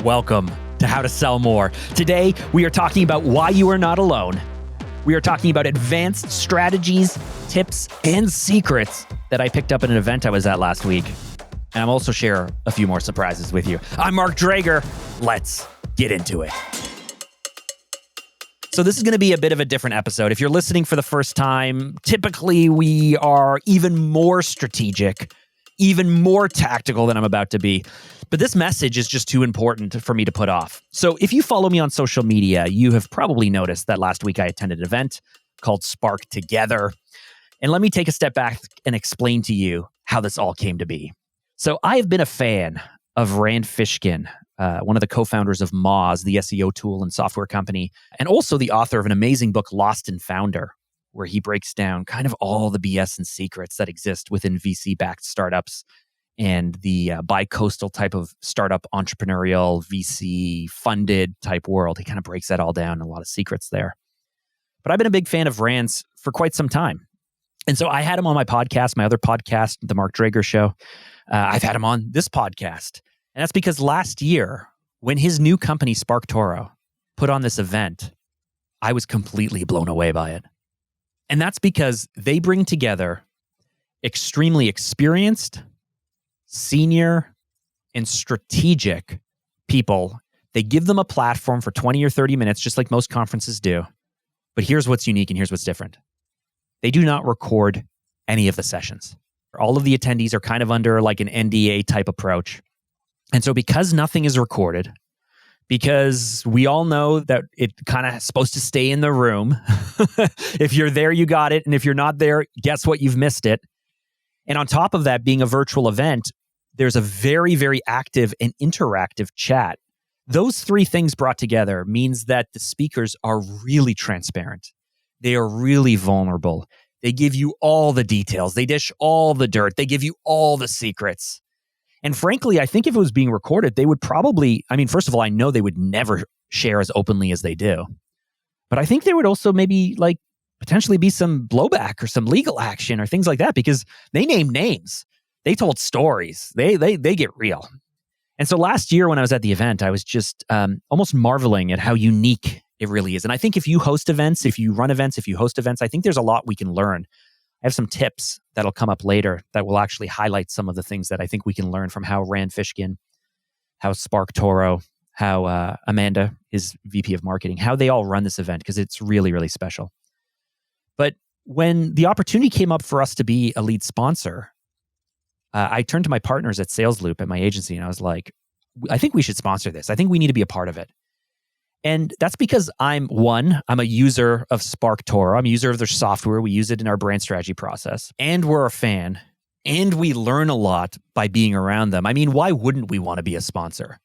Welcome to How to Sell More. Today, we are talking about why you are not alone. We are talking about advanced strategies, tips, and secrets that I picked up at an event I was at last week. And I'm also share a few more surprises with you. I'm Mark Drager. Let's get into it. So this is going to be a bit of a different episode. If you're listening for the first time, typically we are even more strategic, even more tactical than I'm about to be. But this message is just too important for me to put off. So if you follow me on social media, you have probably noticed that last week I attended an event called SparkTogether. And let me take a step back and explain to you how this all came to be. So I have been a fan of Rand Fishkin, one of the co-founders of Moz, the SEO tool and software company, and also the author of an amazing book, Lost and Founder, where he breaks down kind of all the BS and secrets that exist within VC-backed startups and the bi-coastal type of startup entrepreneurial VC-funded type world. He kind of breaks that all down, a lot of secrets there. But I've been a big fan of Rand's for quite some time. And so I had him on my podcast, my other podcast, The Mark Drager Show. I've had him on this podcast. And that's because last year, when his new company, SparkTogether, put on this event, I was completely blown away by it. And that's because they bring together extremely experienced, senior, and strategic people. They give them a platform for 20 or 30 minutes, just like most conferences do. But here's what's unique and here's what's different. They do not record any of the sessions. All of the attendees are kind of under like an NDA type approach. And so because nothing is recorded, because we all know that it kind of supposed to stay in the room. If you're there, you got it. And if you're not there, guess what? You've missed it. And on top of that, being a virtual event, there's a very, very active and interactive chat. Those three things brought together means that the speakers are really transparent. They are really vulnerable. They give you all the details. They dish all the dirt. They give you all the secrets. And frankly, I think if it was being recorded, they would probably, first of all, I know they would never share as openly as they do. But I think there would also maybe potentially be some blowback or some legal action or things like that because they name names. They told stories. They get real. And so last year when I was at the event, I was just almost marveling at how unique it really is. And I think if you host events, if you run events, if you host events, I think there's a lot we can learn. I have some tips that'll come up later that will actually highlight some of the things that I think we can learn from how Rand Fishkin, how SparkTogether, how Amanda, his VP of marketing, how they all run this event because it's really, really special. But when the opportunity came up for us to be a lead sponsor, I turned to my partners at Sales Loop at my agency and I was like, I think we should sponsor this. I think we need to be a part of it. And that's because I'm a user of SparkTogether. I'm a user of their software. We use it in our brand strategy process. And we're a fan. And we learn a lot by being around them. Why wouldn't we want to be a sponsor?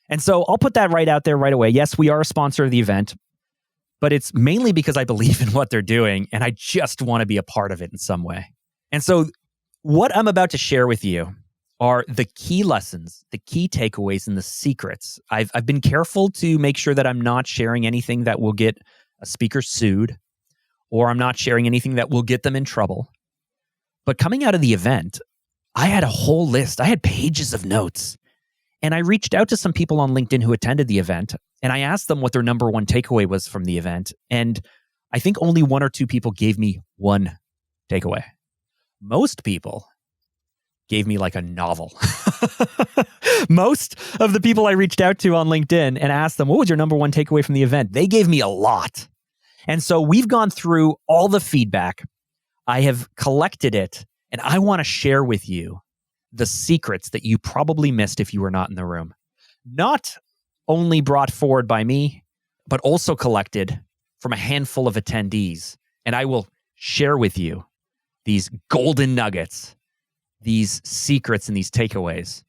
And so I'll put that right out there right away. Yes, we are a sponsor of the event, but it's mainly because I believe in what they're doing and I just want to be a part of it in some way. And so what I'm about to share with you are the key lessons, the key takeaways, and the secrets. I've been careful to make sure that I'm not sharing anything that will get a speaker sued, or I'm not sharing anything that will get them in trouble. But coming out of the event, I had a whole list. I had pages of notes. And I reached out to some people on LinkedIn who attended the event, and I asked them what their number one takeaway was from the event. And I think only one or two people gave me one takeaway. Most people gave me like a novel. Most of the people I reached out to on LinkedIn and asked them, what was your number one takeaway from the event? They gave me a lot. And so we've gone through all the feedback. I have collected it, and I want to share with you the secrets that you probably missed if you were not in the room. Not only brought forward by me, but also collected from a handful of attendees. And I will share with you these golden nuggets, these secrets and these takeaways,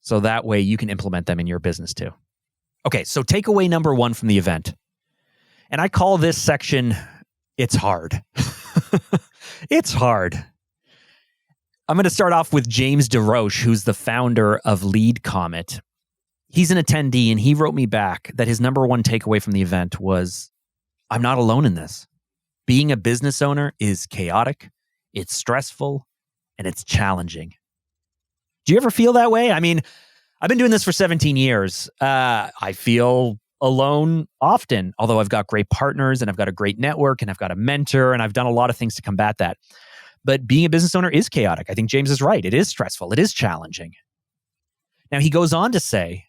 so that way you can implement them in your business too. Okay, so takeaway number one from the event. And I call this section, It's Hard. It's hard. I'm going to start off with James DeRoche, who's the founder of Lead Comet. He's an attendee, and he wrote me back that his number one takeaway from the event was, I'm not alone in this. Being a business owner is chaotic, it's stressful, and it's challenging. Do you ever feel that way? I've been doing this for 17 years. I feel alone often, although I've got great partners and I've got a great network and I've got a mentor and I've done a lot of things to combat that. But being a business owner is chaotic. I think James is right. It is stressful. It is challenging. Now, he goes on to say,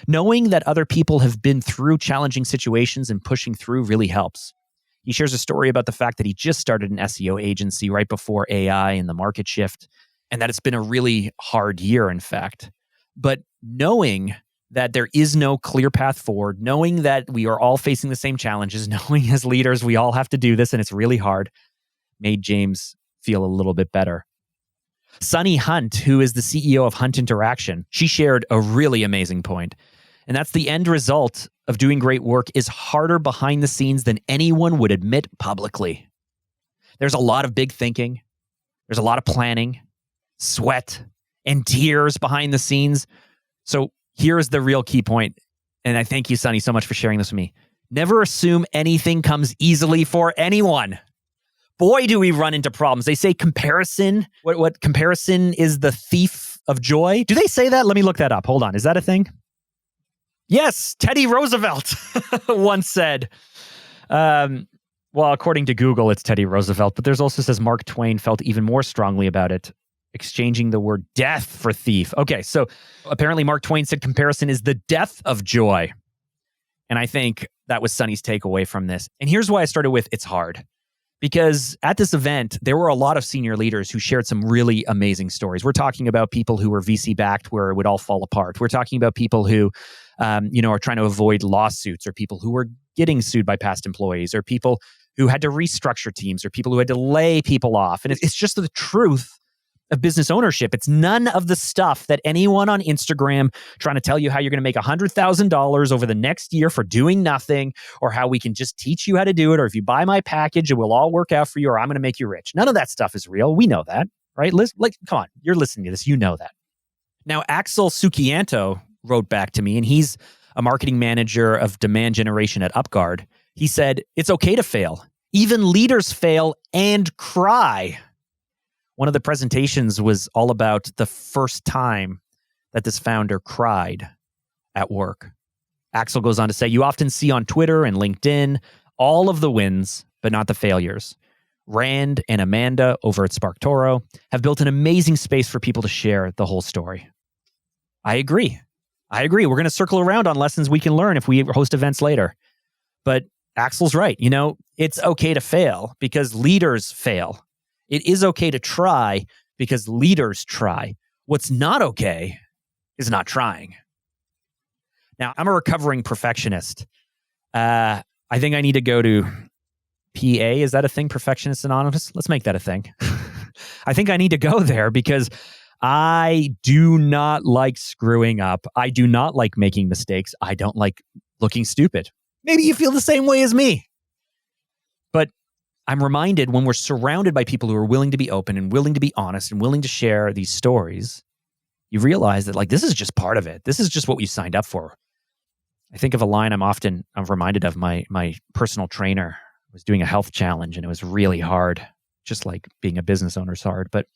knowing that other people have been through challenging situations and pushing through really helps. He shares a story about the fact that he just started an SEO agency right before AI and the market shift, and that it's been a really hard year, in fact. But knowing that there is no clear path forward, knowing that we are all facing the same challenges, knowing as leaders we all have to do this and it's really hard, made James feel a little bit better. Sunny Hunt, who is the CEO of Hunt Interaction, she shared a really amazing point. And that's the end result of doing great work is harder behind the scenes than anyone would admit publicly. There's a lot of big thinking. There's a lot of planning, sweat, and tears behind the scenes. So here's the real key point. And I thank you, Sunny, so much for sharing this with me. Never assume anything comes easily for anyone. Boy, do we run into problems. They say comparison. What comparison is the thief of joy? Do they say that? Let me look that up. Hold on. Is that a thing? Yes, Teddy Roosevelt once said. Well, according to Google, it's Teddy Roosevelt, but there's also says Mark Twain felt even more strongly about it, exchanging the word death for thief. Okay, so apparently Mark Twain said comparison is the death of joy. And I think that was Sunny's takeaway from this. And here's why I started with it's hard. Because at this event, there were a lot of senior leaders who shared some really amazing stories. We're talking about people who were VC-backed where it would all fall apart. We're talking about people who are trying to avoid lawsuits, or people who were getting sued by past employees, or people who had to restructure teams, or people who had to lay people off. And it's just the truth of business ownership. It's none of the stuff that anyone on Instagram trying to tell you how you're going to make $100,000 over the next year for doing nothing, or how we can just teach you how to do it, or if you buy my package, it will all work out for you, or I'm going to make you rich. None of that stuff is real. We know that, right? Come on, you're listening to this. You know that. Now, Axel Sukianto wrote back to me, and he's a marketing manager of demand generation at UpGuard. He said, it's okay to fail. Even leaders fail and cry. One of the presentations was all about the first time that this founder cried at work. Axel goes on to say, you often see on Twitter and LinkedIn all of the wins, but not the failures. Rand and Amanda over at SparkTogether have built an amazing space for people to share the whole story. I agree. We're going to circle around on lessons we can learn if we host events later. But Axel's right. It's okay to fail because leaders fail. It is okay to try because leaders try. What's not okay is not trying. Now, I'm a recovering perfectionist. I think I need to go to PA. Is that a thing? Perfectionist Anonymous? Let's make that a thing. I think I need to go there because I do not like screwing up. I do not like making mistakes. I don't like looking stupid. Maybe you feel the same way as me. But I'm reminded when we're surrounded by people who are willing to be open and willing to be honest and willing to share these stories, you realize that this is just part of it. This is just what we signed up for. I think of a line I'm reminded of. My personal trainer was doing a health challenge, and it was really hard, just like being a business owner is hard. But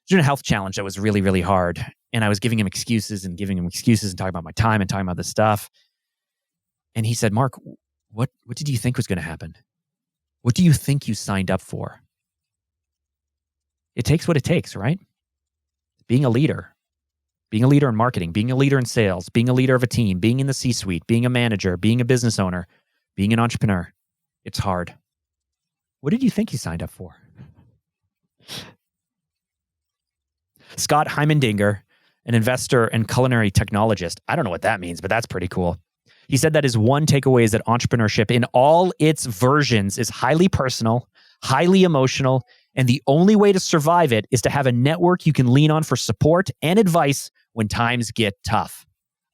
doing a health challenge that was really, really hard. And I was giving him excuses and talking about my time and talking about this stuff. And he said, Mark, what did you think was going to happen? What do you think you signed up for? It takes what it takes, right? Being a leader in marketing, being a leader in sales, being a leader of a team, being in the C-suite, being a manager, being a business owner, being an entrepreneur. It's hard. What did you think you signed up for? Scott Heimendinger, an investor and culinary technologist. I don't know what that means, but that's pretty cool. He said that his one takeaway is that entrepreneurship in all its versions is highly personal, highly emotional, and the only way to survive it is to have a network you can lean on for support and advice when times get tough.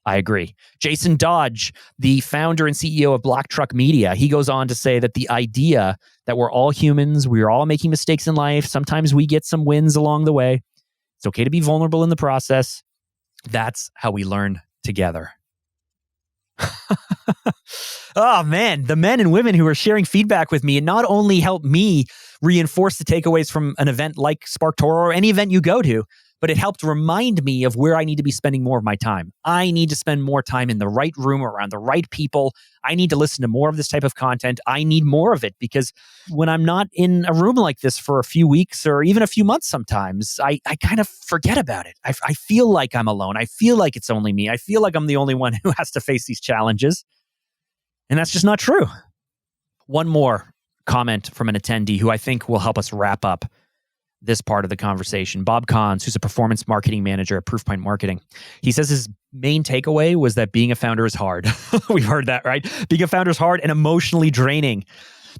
I agree. Jason Dodge, the founder and CEO of Black Truck Media, he goes on to say that the idea that we're all humans, we're all making mistakes in life, sometimes we get some wins along the way. It's okay to be vulnerable in the process. That's how we learn together. Oh man, the men and women who are sharing feedback with me and not only help me reinforce the takeaways from an event like SparkTogether or any event you go to, but it helped remind me of where I need to be spending more of my time. I need to spend more time in the right room around the right people. I need to listen to more of this type of content. I need more of it because when I'm not in a room like this for a few weeks or even a few months sometimes, I kind of forget about it. I feel like I'm alone. I feel like it's only me. I feel like I'm the only one who has to face these challenges. And that's just not true. One more comment from an attendee who I think will help us wrap up this part of the conversation. Bob Kahns, who's a performance marketing manager at Proofpoint Marketing. He says his main takeaway was that being a founder is hard. We've heard that, right? Being a founder is hard and emotionally draining.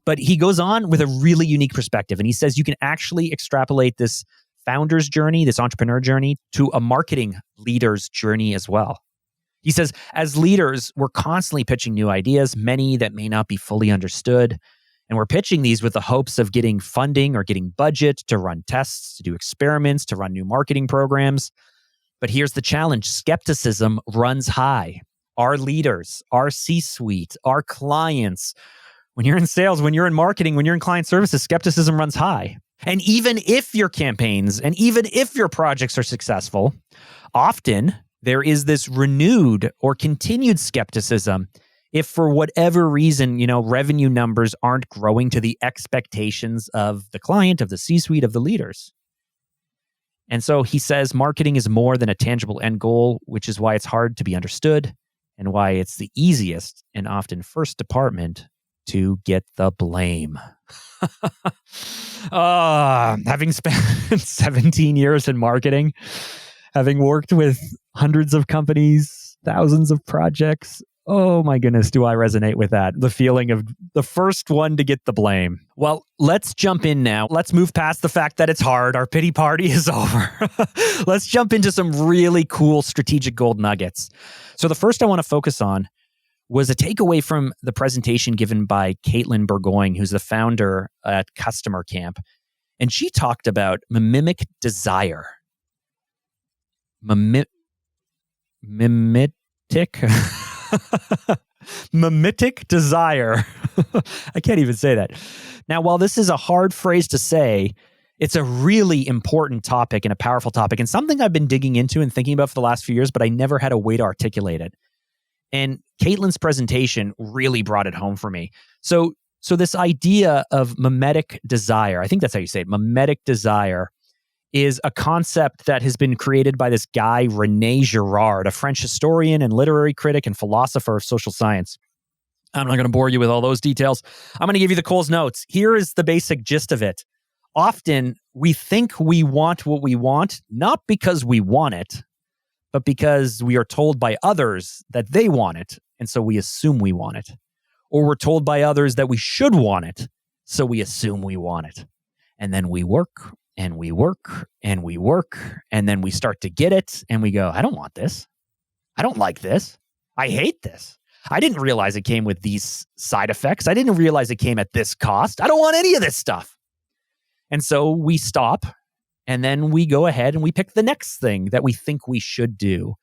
But he goes on with a really unique perspective. And he says you can actually extrapolate this founder's journey, this entrepreneur journey, to a marketing leader's journey as well. He says, as leaders, we're constantly pitching new ideas, many that may not be fully understood. And we're pitching these with the hopes of getting funding or getting budget to run tests, to do experiments, to run new marketing programs. But here's the challenge. Skepticism runs high. Our leaders, our C-suite, our clients, when you're in sales, when you're in marketing, when you're in client services, skepticism runs high. And even if your campaigns and even if your projects are successful, often there is this renewed or continued skepticism if for whatever reason, revenue numbers aren't growing to the expectations of the client, of the C-suite, of the leaders. And so he says marketing is more than a tangible end goal, which is why it's hard to be understood and why it's the easiest and often first department to get the blame. Having spent 17 years in marketing, having worked with hundreds of companies, thousands of projects, oh my goodness, do I resonate with that. The feeling of the first one to get the blame. Well, let's jump in now. Let's move past the fact that it's hard. Our pity party is over. Let's jump into some really cool strategic gold nuggets. So the first I want to focus on was a takeaway from the presentation given by Caitlin Burgoyne, who's the founder at Customer Camp. And she talked about mimic desire. Mimetic? Mimetic desire. I can't even say that. Now, while this is a hard phrase to say, it's a really important topic and a powerful topic and something I've been digging into and thinking about for the last few years, but I never had a way to articulate it. And Caitlin's presentation really brought it home for me. So this idea of mimetic desire, I think that's how you say it, mimetic desire, is a concept that has been created by this guy, René Girard, a French historian and literary critic and philosopher of social science. I'm not going to bore you with all those details. I'm going to give you the Cole's notes. Here is the basic gist of it. Often, we think we want what we want, not because we want it, but because we are told by others that they want it, and so we assume we want it. Or we're told by others that we should want it, so we assume we want it. And then we work, and we work, and we work, and then we start to get it, and we go, I don't want this. I don't like this. I hate this. I didn't realize it came with these side effects. I didn't realize it came at this cost. I don't want any of this stuff. And so we stop, and then we go ahead and we pick the next thing that we think we should do,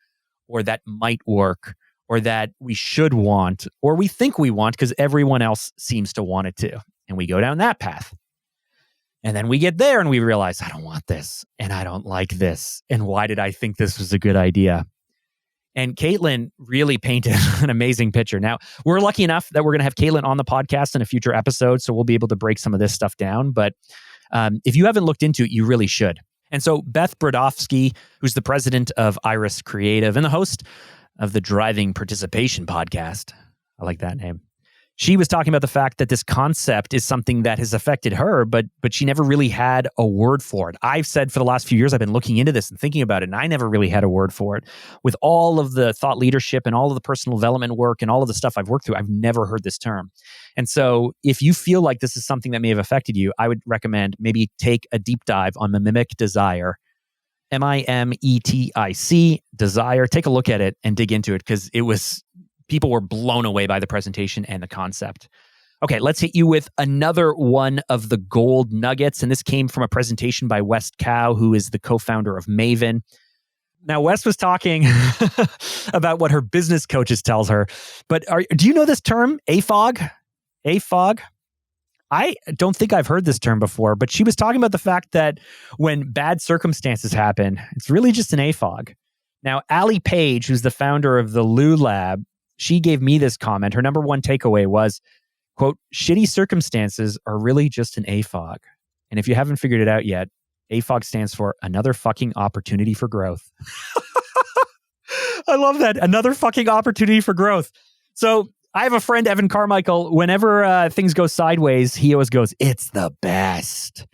or that might work, or that we should want, or we think we want because everyone else seems to want it too. And we go down that path. And then we get there and we realize, I don't want this, and I don't like this. And why did I think this was a good idea? And Caitlin really painted an amazing picture. Now, we're lucky enough that we're going to have Caitlin on the podcast in a future episode, so we'll be able to break some of this stuff down. But if you haven't looked into it, you really should. And so Beth Brodowski, who's the president of Iris Creative and the host of the Driving Participation podcast, I like that name, she was talking about the fact that this concept is something that has affected her, but she never really had a word for it. I've said for the last few years, I've been looking into this and thinking about it, and I never really had a word for it. With all of the thought leadership and all of the personal development work and all of the stuff I've worked through, I've never heard this term. And so if you feel like this is something that may have affected you, I would recommend maybe take a deep dive on mimic desire, MIMETIC, desire. Take a look at it and dig into it, because people were blown away by the presentation and the concept. Okay, let's hit you with another one of the gold nuggets. And this came from a presentation by Wes Cow, who is the co-founder of Maven. Now, Wes was talking about what her business coaches tells her. But do you know this term, AFOG? AFOG? I don't think I've heard this term before, but she was talking about the fact that when bad circumstances happen, it's really just an AFOG. Now, Allie Page, who's the founder of the Lou Lab, she gave me this comment. Her number one takeaway was, quote, shitty circumstances are really just an AFOG. And if you haven't figured it out yet, AFOG stands for another fucking opportunity for growth. I love that. Another fucking opportunity for growth. So I have a friend, Evan Carmichael. Whenever things go sideways, he always goes, it's the best.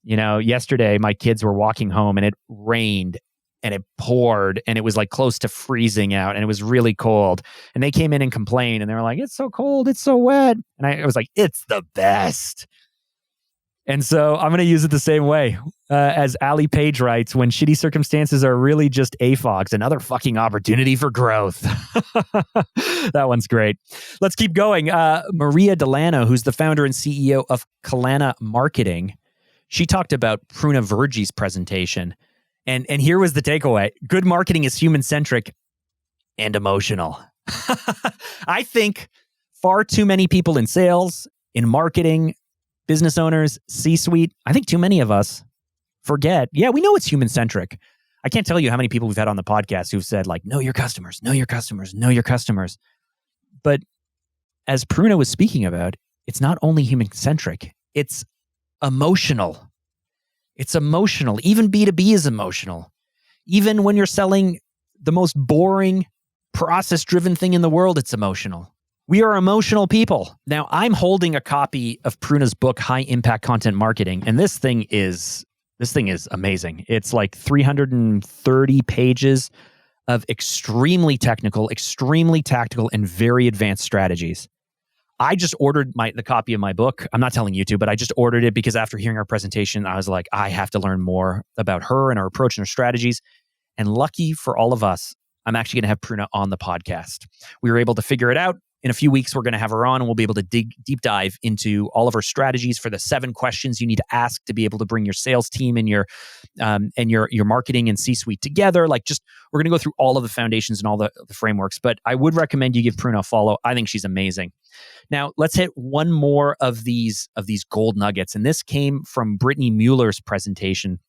You know, yesterday my kids were walking home and it rained and it poured and it was like close to freezing out and it was really cold. And they came in and complained and they were like, it's so cold, it's so wet. And I was like, it's the best. And so I'm going to use it the same way. As Allie Page writes, when shitty circumstances are really just AFOGs, another fucking opportunity for growth. That one's great. Let's keep going. Maria Delano, who's the founder and CEO of Kalana Marketing, she talked about Pruna Virgi's presentation. And here was the takeaway. Good marketing is human-centric and emotional. I think far too many people in sales, in marketing, business owners, C-suite, I think too many of us forget. Yeah, we know it's human-centric. I can't tell you how many people we've had on the podcast who've said, like, know your customers, know your customers, know your customers. But as Pruna was speaking about, it's not only human-centric, it's emotional. It's emotional. Even B2B is emotional. Even when you're selling the most boring, process-driven thing in the world, it's emotional. We are emotional people. Now, I'm holding a copy of Pruna's book, High Impact Content Marketing, and this thing is amazing. It's like 330 pages of extremely technical, extremely tactical, and very advanced strategies. I just ordered the copy of my book. I'm not telling you to, but I just ordered it because after hearing our presentation, I was like, I have to learn more about her and her approach and her strategies. And lucky for all of us, I'm actually going to have Pruna on the podcast. We were able to figure it out. In a few weeks, we're going to have her on and we'll be able to deep dive into all of her strategies for the 7 questions you need to ask to be able to bring your sales team and your marketing and C-suite together. Like, just, we're going to go through all of the foundations and all the frameworks, but I would recommend you give Pruna a follow. I think she's amazing. Now, let's hit one more of these gold nuggets. And this came from Brittany Mueller's presentation.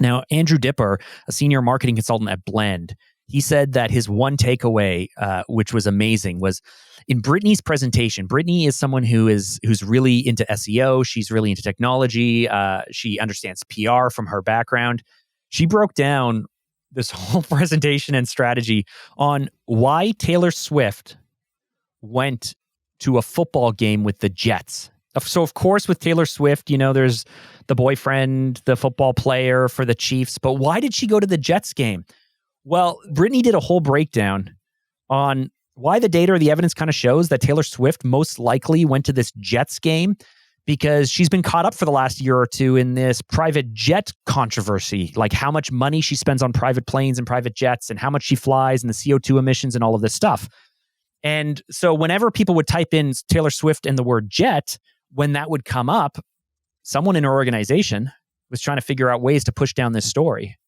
Now, Andrew Dipper, a senior marketing consultant at Blend, he said that his one takeaway, which was amazing, was in Brittany's presentation. Brittany is someone who's really into SEO. She's really into technology. She understands PR from her background. She broke down this whole presentation and strategy on why Taylor Swift went to a football game with the Jets. So, of course, with Taylor Swift, you know, there's the boyfriend, the football player for the Chiefs. But why did she go to the Jets game? Well, Brittany did a whole breakdown on why the data or the evidence kind of shows that Taylor Swift most likely went to this Jets game because she's been caught up for the last year or two in this private jet controversy, like how much money she spends on private planes and private jets and how much she flies and the CO2 emissions and all of this stuff. And so whenever people would type in Taylor Swift and the word jet, when that would come up, someone in her organization was trying to figure out ways to push down this story.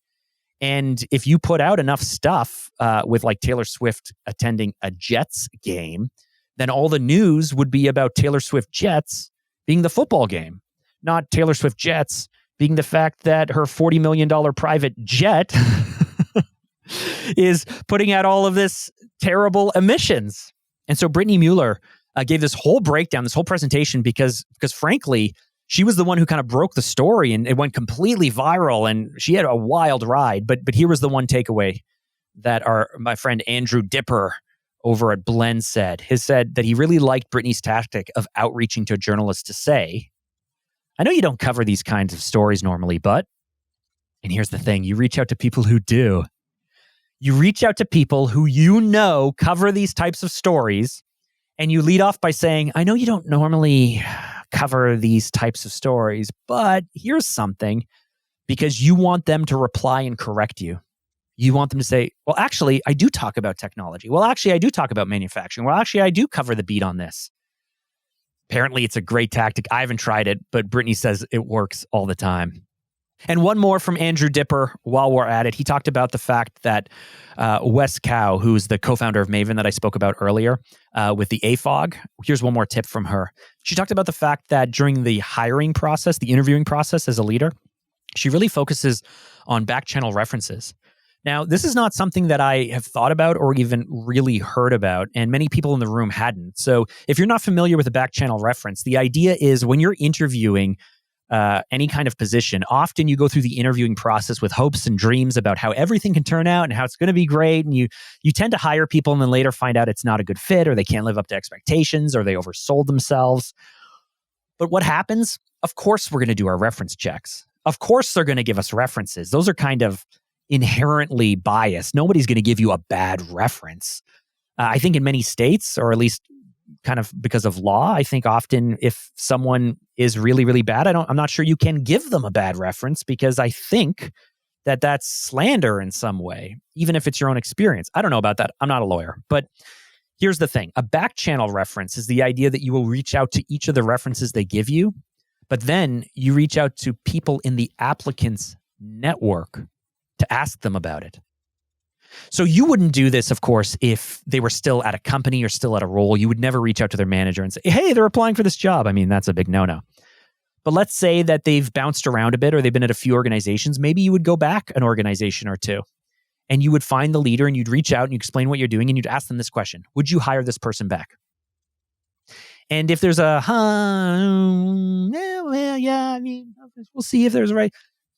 And if you put out enough stuff with like Taylor Swift attending a Jets game, then all the news would be about Taylor Swift Jets being the football game, not Taylor Swift Jets being the fact that her $40 million private jet is putting out all of this terrible emissions. And so Brittany Mueller gave this whole breakdown, this whole presentation, because frankly, she was the one who kind of broke the story and it went completely viral and she had a wild ride. But here was the one takeaway that my friend Andrew Dipper over at Blend said. He said that he really liked Brittany's tactic of outreaching to journalists to say, I know you don't cover these kinds of stories normally, but, and here's the thing, you reach out to people who do. You reach out to people who you know cover these types of stories and you lead off by saying, I know you don't normally cover these types of stories, but here's something, because you want them to reply and correct you. You want them to say, well, actually, I do talk about technology. Well, actually, I do talk about manufacturing. Well, actually, I do cover the beat on this. Apparently, it's a great tactic. I haven't tried it, but Brittany says it works all the time. And one more from Andrew Dipper while we're at it. He talked about the fact that Wes Cow, who's the co-founder of Maven that I spoke about earlier, with the AFOG, here's one more tip from her. She talked about the fact that during the hiring process, the interviewing process as a leader, she really focuses on back channel references. Now, this is not something that I have thought about or even really heard about, and many people in the room hadn't. So if you're not familiar with a back channel reference, the idea is when you're interviewing any kind of position, often you go through the interviewing process with hopes and dreams about how everything can turn out and how it's going to be great. And you tend to hire people and then later find out it's not a good fit, or they can't live up to expectations, or they oversold themselves. But what happens? Of course, we're going to do our reference checks. Of course, they're going to give us references. Those are kind of inherently biased. Nobody's going to give you a bad reference. I think in many states, or at least kind of because of law, I think often if someone is really, really bad, I'm not sure you can give them a bad reference, because I think that that's slander in some way, even if it's your own experience. I don't know about that. I'm not a lawyer, but here's the thing. A back channel reference is the idea that you will reach out to each of the references they give you, but then you reach out to people in the applicant's network to ask them about it. So you wouldn't do this, of course, if they were still at a company or still at a role. You would never reach out to their manager and say, hey, they're applying for this job. I mean, that's a big no-no. But let's say that they've bounced around a bit, or they've been at a few organizations. Maybe you would go back an organization or two, and you would find the leader, and you'd reach out and you explain what you're doing, and you'd ask them this question: would you hire this person back? And if there's a, yeah, I mean, we'll see if there's a right,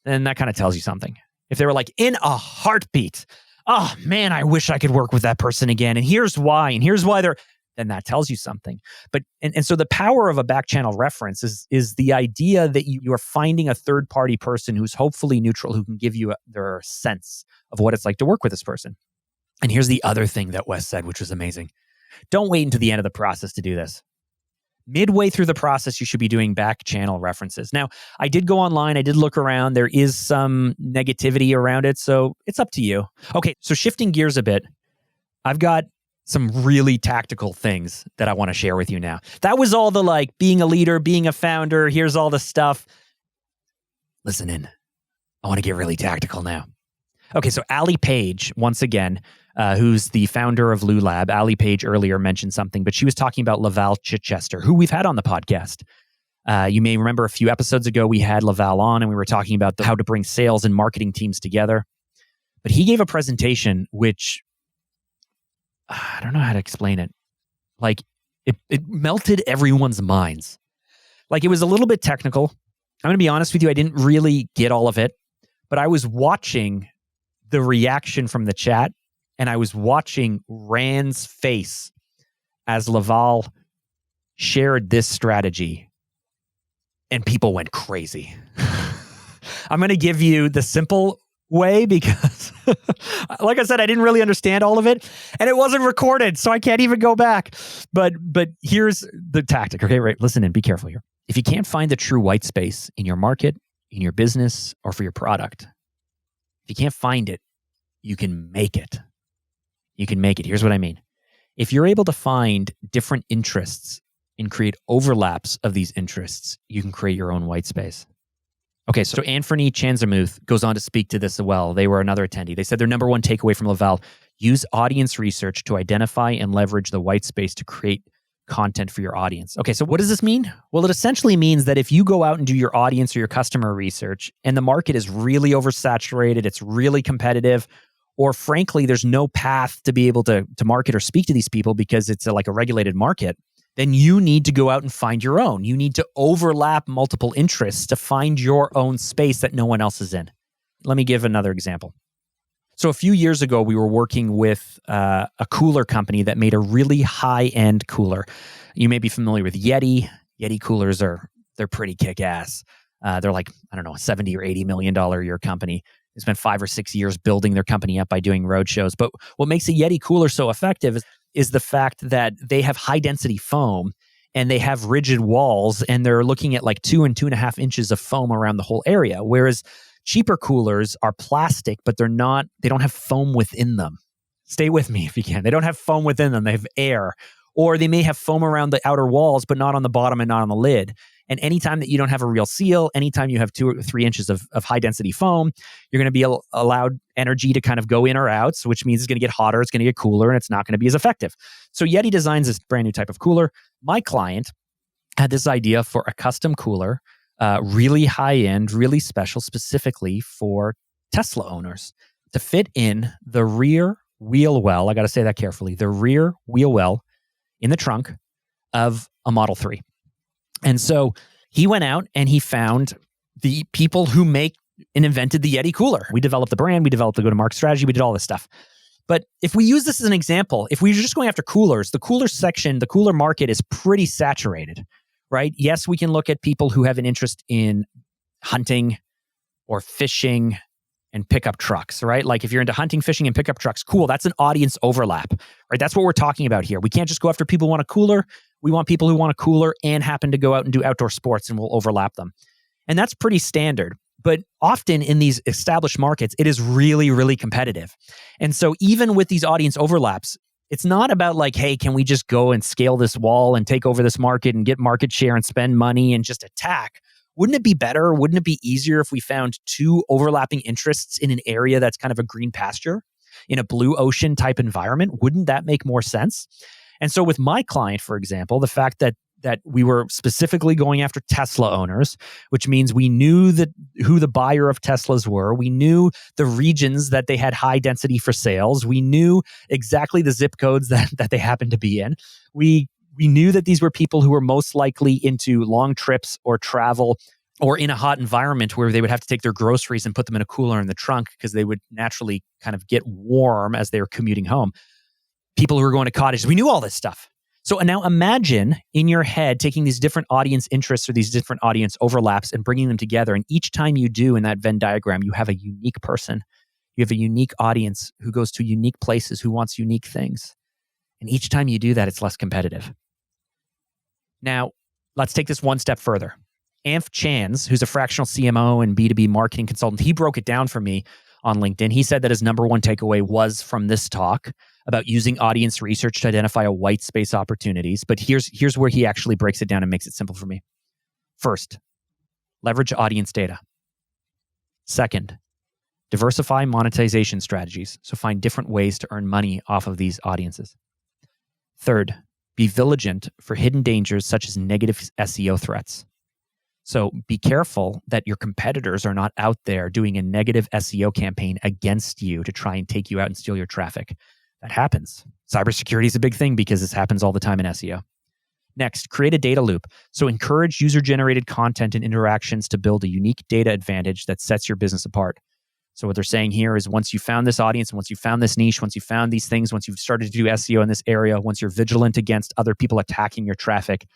then that kind of tells you something. If they were like, in a heartbeat, oh man, I wish I could work with that person again, and here's why they're, then that tells you something. But and so the power of a back channel reference is the idea that you are finding a third party person who's hopefully neutral, who can give you their sense of what it's like to work with this person. And here's the other thing that Wes said, which was amazing. Don't wait until the end of the process to do this. Midway through the process, you should be doing back channel references. Now, I did go online. I did look around. There is some negativity around it, so it's up to you. Okay, so shifting gears a bit, I've got some really tactical things that I want to share with you now. That was all the like being a leader, being a founder. Here's all the stuff. Listen in. I want to get really tactical now. Okay, so Ali Page, once again, who's the founder of Lulab. Ali Page earlier mentioned something, but she was talking about Laval Chichester, who we've had on the podcast. You may remember a few episodes ago, we had Laval on, and we were talking about how to bring sales and marketing teams together. But he gave a presentation which, I don't know how to explain it. Like, it melted everyone's minds. Like, it was a little bit technical. I'm going to be honest with you, I didn't really get all of it, but I was watching the reaction from the chat, and I was watching Rand's face as Laval shared this strategy, and people went crazy. I'm going to give you the simple way because, like I said, I didn't really understand all of it, and it wasn't recorded, so I can't even go back. But here's the tactic. Okay, right? Listen and be careful here. If you can't find the true white space in your market, in your business, or for your product, if you can't find it, you can make it. You can make it. Here's what I mean. If you're able to find different interests and create overlaps of these interests, you can create your own white space. Okay, so Anthony Chanzamuth goes on to speak to this as well. They were another attendee. They said their number one takeaway from Laval: use audience research to identify and leverage the white space to create content for your audience. Okay, so what does this mean? Well, it essentially means that if you go out and do your audience or your customer research, and the market is really oversaturated, it's really competitive, or frankly, there's no path to be able to market or speak to these people because it's like a regulated market, then you need to go out and find your own. You need to overlap multiple interests to find your own space that no one else is in. Let me give another example. So a few years ago, we were working with a cooler company that made a really high-end cooler. You may be familiar with Yeti. Yeti coolers they're pretty kick-ass. They're like, I don't know, a $70 or $80 million a year company. They spent 5 or 6 years building their company up by doing road shows. But what makes a Yeti cooler so effective is the fact that they have high-density foam, and they have rigid walls, and they're looking at like 2 and 2.5 inches of foam around the whole area. Whereas cheaper coolers are plastic, but they don't have foam within them. Stay with me if you can. They don't have foam within them. They have air. Or they may have foam around the outer walls, but not on the bottom and not on the lid. And anytime that you don't have a real seal, anytime you have 2 or 3 inches of high density foam, you're going to be allowed energy to kind of go in or out, so which means it's going to get hotter, it's going to get cooler, and it's not going to be as effective. So Yeti designs this brand new type of cooler. My client had this idea for a custom cooler, really high end, really special, specifically for Tesla owners to fit in the rear wheel well. I got to say that carefully. The rear wheel well in the trunk of a Model 3. And so he went out and he found the people who make and invented the Yeti cooler. We developed the brand, we developed the go-to-market strategy, we did all this stuff. But if we use this as an example, if we're just going after coolers, the cooler section, the cooler market is pretty saturated, right? Yes, we can look at people who have an interest in hunting or fishing and pickup trucks, right? Like if you're into hunting, fishing, and pickup trucks, cool. That's an audience overlap, right? That's what we're talking about here. We can't just go after people who want a cooler. We want people who want a cooler and happen to go out and do outdoor sports, and we'll overlap them. And that's pretty standard. But often in these established markets, it is really, really competitive. And so even with these audience overlaps, it's not about like, hey, can we just go and scale this wall and take over this market and get market share and spend money and just attack? Wouldn't it be better? Wouldn't it be easier if we found two overlapping interests in an area that's kind of a green pasture, in a blue ocean type environment? Wouldn't that make more sense? And so with my client, for example, the fact that we were specifically going after Tesla owners, which means we knew who the buyer of Teslas were. We knew the regions that they had high density for sales. We knew exactly the zip codes that they happened to be in. We knew that these were people who were most likely into long trips or travel or in a hot environment where they would have to take their groceries and put them in a cooler in the trunk because they would naturally kind of get warm as they were commuting home. People who were going to cottages. We knew all this stuff. So now imagine in your head taking these different audience interests or these different audience overlaps and bringing them together. And each time you do in that Venn diagram, you have a unique person. You have a unique audience who goes to unique places, who wants unique things. And each time you do that, it's less competitive. Now, let's take this one step further. Amph Chans, who's a fractional CMO and B2B marketing consultant, he broke it down for me on LinkedIn. He said that his number one takeaway was from this talk about using audience research to identify a white space opportunities. But here's where he actually breaks it down and makes it simple for me. First, leverage audience data. Second, diversify monetization strategies. So find different ways to earn money off of these audiences. Third, be vigilant for hidden dangers such as negative SEO threats. So be careful that your competitors are not out there doing a negative SEO campaign against you to try and take you out and steal your traffic. That happens. Cybersecurity is a big thing because this happens all the time in SEO. Next, create a data loop. So encourage user-generated content and interactions to build a unique data advantage that sets your business apart. So what they're saying here is once you found this audience, once you found this niche, once you found these things, once you've started to do SEO in this area, once you're vigilant against other people attacking your traffic,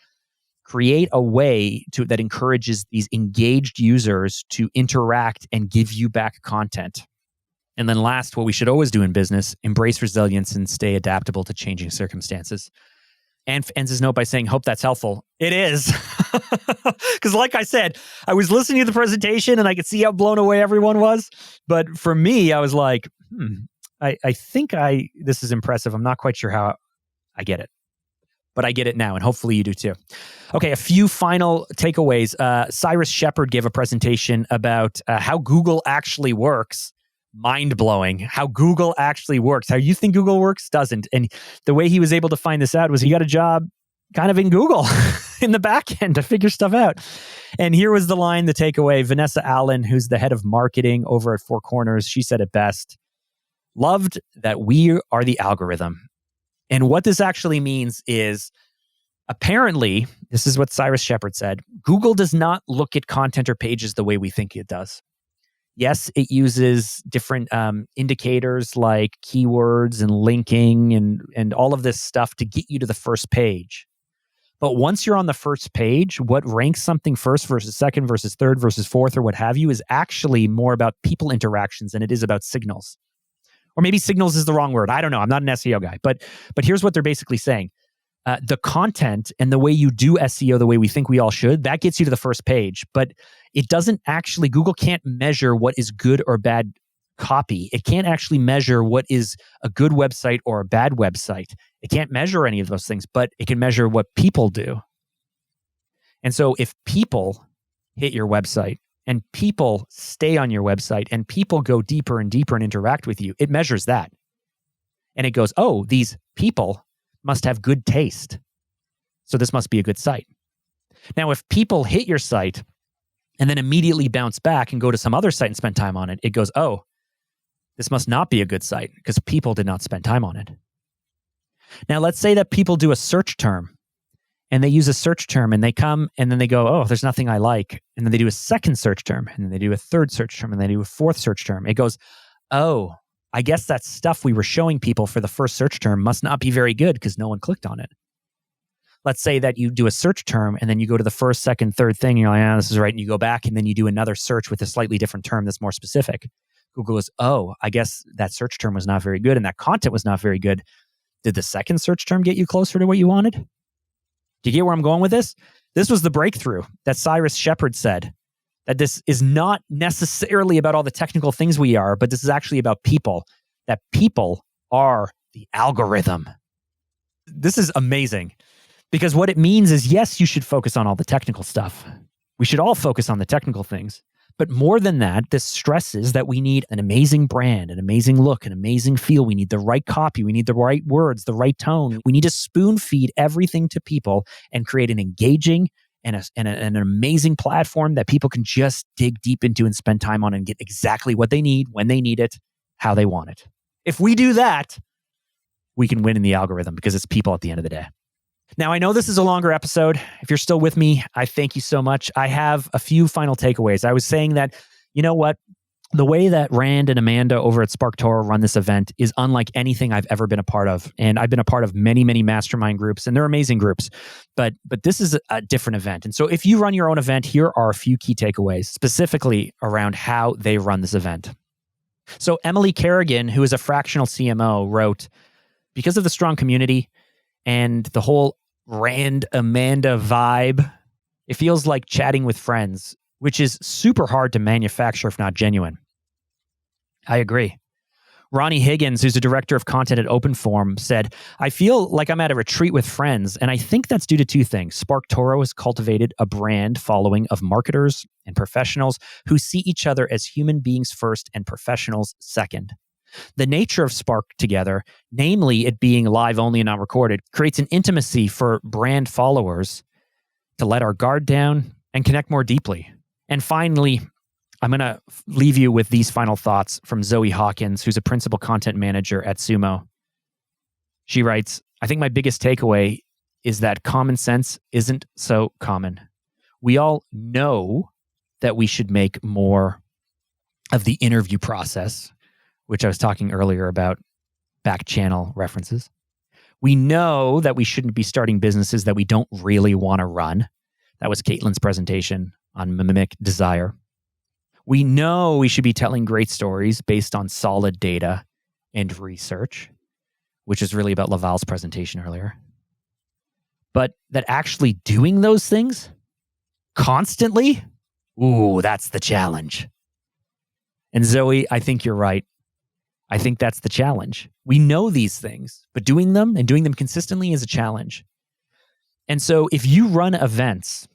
create a way that encourages these engaged users to interact and give you back content. And then last, what we should always do in business, embrace resilience and stay adaptable to changing circumstances. And ends his note by saying, hope that's helpful. It is. Because like I said, I was listening to the presentation and I could see how blown away everyone was. But for me, I was like, I think this is impressive. I'm not quite sure how I get it. But I get it now, and hopefully you do too. Okay, a few final takeaways. Cyrus Shepard gave a presentation about how Google actually works. Mind-blowing. How Google actually works. How you think Google works doesn't. And the way he was able to find this out was he got a job kind of in Google in the back end to figure stuff out. And here was the line, the takeaway. Vanessa Allen, who's the head of marketing over at Four Corners, she said it best. Loved that we are the algorithm. And what this actually means is, apparently, this is what Cyrus Shepard said, Google does not look at content or pages the way we think it does. Yes, it uses different indicators like keywords and linking and all of this stuff to get you to the first page. But once you're on the first page, what ranks something first versus second versus third versus fourth or what have you is actually more about people interactions than it is about signals. Or maybe signals is the wrong word. I don't know. I'm not an SEO guy. But here's what they're basically saying. The content and the way you do SEO the way we think we all should, that gets you to the first page. But it doesn't actually, Google can't measure what is good or bad copy. It can't actually measure what is a good website or a bad website. It can't measure any of those things, but it can measure what people do. And so if people hit your website, and people stay on your website, and people go deeper and deeper and interact with you, it measures that. And it goes, oh, these people must have good taste. So this must be a good site. Now, if people hit your site and then immediately bounce back and go to some other site and spend time on it, it goes, oh, this must not be a good site because people did not spend time on it. Now, let's say that people do a search term and they use a search term and they come and then they go, oh, there's nothing I like. And then they do a second search term and then they do a third search term and they do a fourth search term. It goes, oh, I guess that stuff we were showing people for the first search term must not be very good because no one clicked on it. Let's say that you do a search term and then you go to the first, second, third thing and you're like, this is right. And you go back and then you do another search with a slightly different term that's more specific. Google goes, oh, I guess that search term was not very good and that content was not very good. Did the second search term get you closer to what you wanted? Do you get where I'm going with this? This was the breakthrough that Cyrus Shepard said, that this is not necessarily about all the technical things we are, but this is actually about people, that people are the algorithm. This is amazing because what it means is, yes, you should focus on all the technical stuff. We should all focus on the technical things. But more than that, this stresses that we need an amazing brand, an amazing look, an amazing feel. We need the right copy. We need the right words, the right tone. We need to spoon feed everything to people and create an engaging and an amazing platform that people can just dig deep into and spend time on and get exactly what they need, when they need it, how they want it. If we do that, we can win in the algorithm because it's people at the end of the day. Now, I know this is a longer episode. If you're still with me, I thank you so much. I have a few final takeaways. I was saying that, you know what? The way that Rand and Amanda over at SparkTogether run this event is unlike anything I've ever been a part of. And I've been a part of many, many mastermind groups, and they're amazing groups. But this is a different event. And so if you run your own event, here are a few key takeaways, specifically around how they run this event. So Emily Kerrigan, who is a fractional CMO, wrote, because of the strong community and the whole Rand Amanda vibe, it feels like chatting with friends, which is super hard to manufacture if not genuine. I agree. Ronnie Higgins, who's the director of content at OpenForm, said, I feel like I'm at a retreat with friends, and I think that's due to two things. SparkTogether has cultivated a brand following of marketers and professionals who see each other as human beings first and professionals second. The nature of SparkTogether, namely it being live only and not recorded, creates an intimacy for brand followers to let our guard down and connect more deeply. And finally, I'm going to leave you with these final thoughts from Zoe Hawkins, who's a principal content manager at Sumo. She writes, I think my biggest takeaway is that common sense isn't so common. We all know that we should make more of the interview process, which I was talking earlier about back channel references. We know that we shouldn't be starting businesses that we don't really want to run. That was Caitlin's presentation on Mimic Desire. We know we should be telling great stories based on solid data and research, which is really about Laval's presentation earlier. But that actually doing those things constantly, ooh, that's the challenge. And Zoe, I think you're right. I think that's the challenge. We know these things, but doing them and doing them consistently is a challenge. And so if you run events,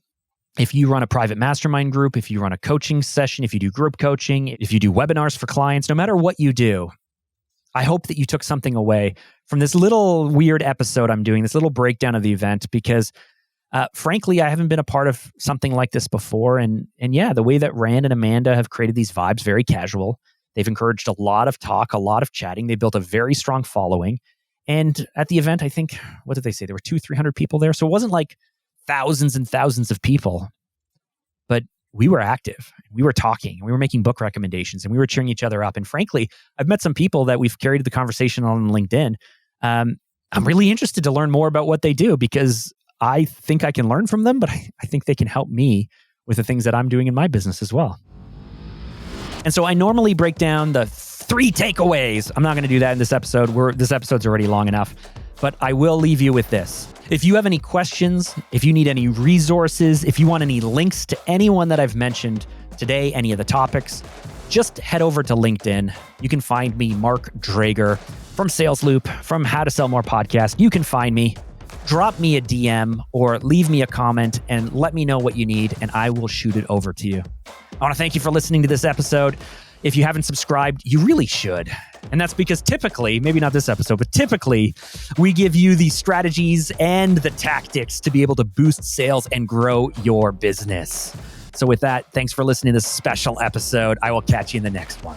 if you run a private mastermind group, if you run a coaching session, if you do group coaching, if you do webinars for clients, no matter what you do, I hope that you took something away from this little weird episode I'm doing, this little breakdown of the event, because frankly, I haven't been a part of something like this before. And yeah, the way that Rand and Amanda have created these vibes, very casual. They've encouraged a lot of talk, a lot of chatting. They built a very strong following. And at the event, I think, what did they say? There were 200-300 people there. So it wasn't like thousands and thousands of people, but we were active. We were talking. We were making book recommendations and we were cheering each other up. And frankly, I've met some people that we've carried the conversation on LinkedIn. I'm really interested to learn more about what they do because I think I can learn from them, but I think they can help me with the things that I'm doing in my business as well. And so I normally break down the 3 takeaways. I'm not going to do that in this episode. This episode's already long enough, but I will leave you with this. If you have any questions, if you need any resources, if you want any links to anyone that I've mentioned today, any of the topics, just head over to LinkedIn. You can find me, Mark Drager, from Sales Loop, from How to Sell More Podcast. You can find me. Drop me a DM or leave me a comment and let me know what you need, and I will shoot it over to you. I want to thank you for listening to this episode. If you haven't subscribed, you really should. And that's because typically, maybe not this episode, but typically we give you the strategies and the tactics to be able to boost sales and grow your business. So with that, thanks for listening to this special episode. I will catch you in the next one.